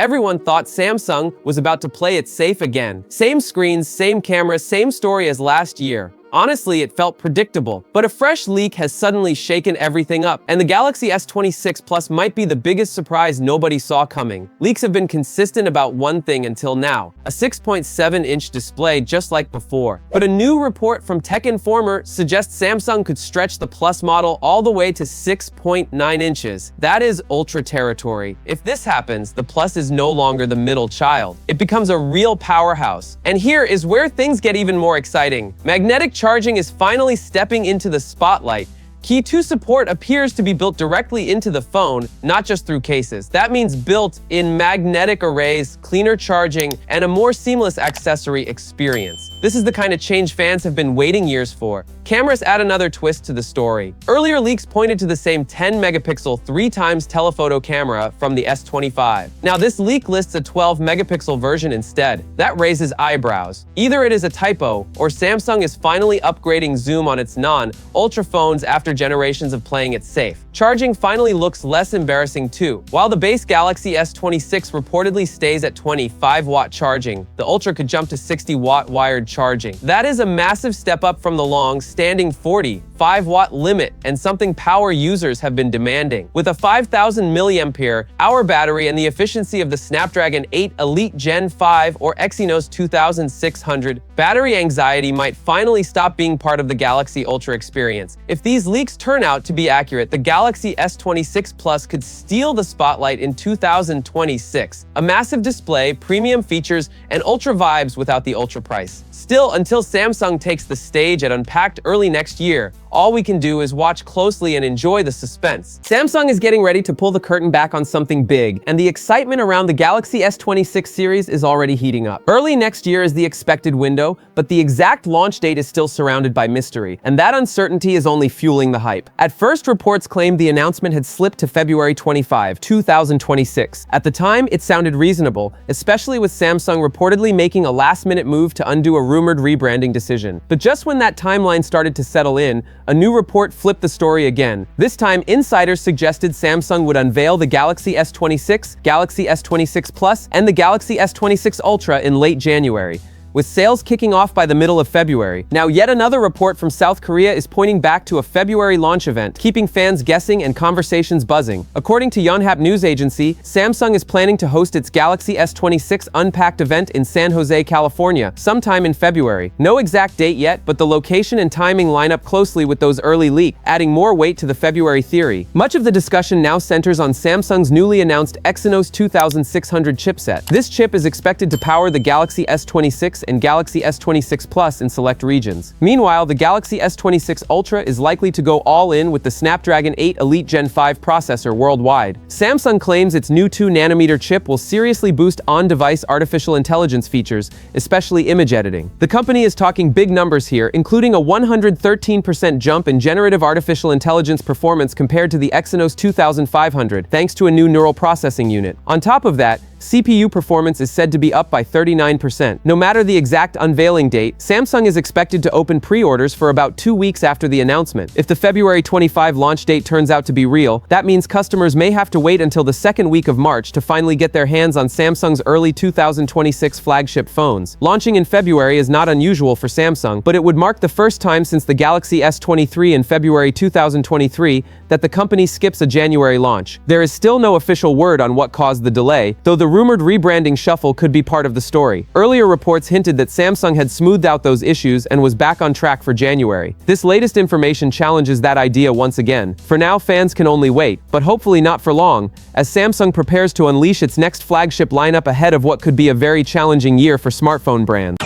everyone thought Samsung was about to play it safe again. Same screens, same cameras, same story as last year. Honestly, it felt predictable, but a fresh leak has suddenly shaken everything up, and the Galaxy S26 Plus might be the biggest surprise nobody saw coming. Leaks have been consistent about one thing until now: a 6.7-inch display just like before. But a new report from Tech Informer suggests Samsung could stretch the Plus model all the way to 6.9 inches. That is ultra territory. If this happens, the Plus is no longer the middle child. It becomes a real powerhouse. And here is where things get even more exciting. Magnetic charging is finally stepping into the spotlight. Key 2 support appears to be built directly into the phone, not just through cases. That means built-in magnetic arrays, cleaner charging, and a more seamless accessory experience. This is the kind of change fans have been waiting years for. Cameras add another twist to the story. Earlier leaks pointed to the same 10-megapixel 3x telephoto camera from the S25. Now this leak lists a 12-megapixel version instead. That raises eyebrows. Either it is a typo, or Samsung is finally upgrading zoom on its non-ultra phones after generations of playing it safe. Charging finally looks less embarrassing too. While the base Galaxy S26 reportedly stays at 25-watt charging, the Ultra could jump to 60-watt wired charging. That is a massive step up from the long-standing 45-watt limit, and something power users have been demanding. With a 5,000 mAh battery and the efficiency of the Snapdragon 8 Elite Gen 5 or Exynos 2600, battery anxiety might finally stop being part of the Galaxy Ultra experience. If these leaks turn out to be accurate, the Galaxy S26 Plus could steal the spotlight in 2026. A massive display, premium features, and ultra vibes without the ultra price. Still, until Samsung takes the stage at Unpacked early next year, all we can do is watch closely and enjoy the suspense. Samsung is getting ready to pull the curtain back on something big, and the excitement around the Galaxy S26 series is already heating up. Early next year is the expected window, but the exact launch date is still surrounded by mystery, and that uncertainty is only fueling the hype. At first, reports claimed the announcement had slipped to February 25, 2026. At the time, it sounded reasonable, especially with Samsung reportedly making a last-minute move to undo a rumored rebranding decision. But just when that timeline started to settle in, a new report flipped the story again. This time, insiders suggested Samsung would unveil the Galaxy S26, Galaxy S26 Plus, and the Galaxy S26 Ultra in late January, with sales kicking off by the middle of February. Now, yet another report from South Korea is pointing back to a February launch event, keeping fans guessing and conversations buzzing. According to Yonhap News Agency, Samsung is planning to host its Galaxy S26 Unpacked event in San Jose, California, sometime in February. No exact date yet, but the location and timing line up closely with those early leaks, adding more weight to the February theory. Much of the discussion now centers on Samsung's newly announced Exynos 2600 chipset. This chip is expected to power the Galaxy S26 and Galaxy S26 Plus in select regions. Meanwhile, the Galaxy S26 Ultra is likely to go all in with the Snapdragon 8 Elite Gen 5 processor worldwide. Samsung claims its new 2nm chip will seriously boost on-device artificial intelligence features, especially image editing. The company is talking big numbers here, including a 113% jump in generative artificial intelligence performance compared to the Exynos 2500, thanks to a new neural processing unit. On top of that, CPU performance is said to be up by 39%. No matter the exact unveiling date, Samsung is expected to open pre-orders for about 2 weeks after the announcement. If the February 25 launch date turns out to be real, that means customers may have to wait until the second week of March to finally get their hands on Samsung's early 2026 flagship phones. Launching in February is not unusual for Samsung, but it would mark the first time since the Galaxy S23 in February 2023 that the company skips a January launch. There is still no official word on what caused the delay, though the rumored rebranding shuffle could be part of the story. Earlier reports hinted that Samsung had smoothed out those issues and was back on track for January. This latest information challenges that idea once again. For now, fans can only wait, but hopefully not for long, as Samsung prepares to unleash its next flagship lineup ahead of what could be a very challenging year for smartphone brands.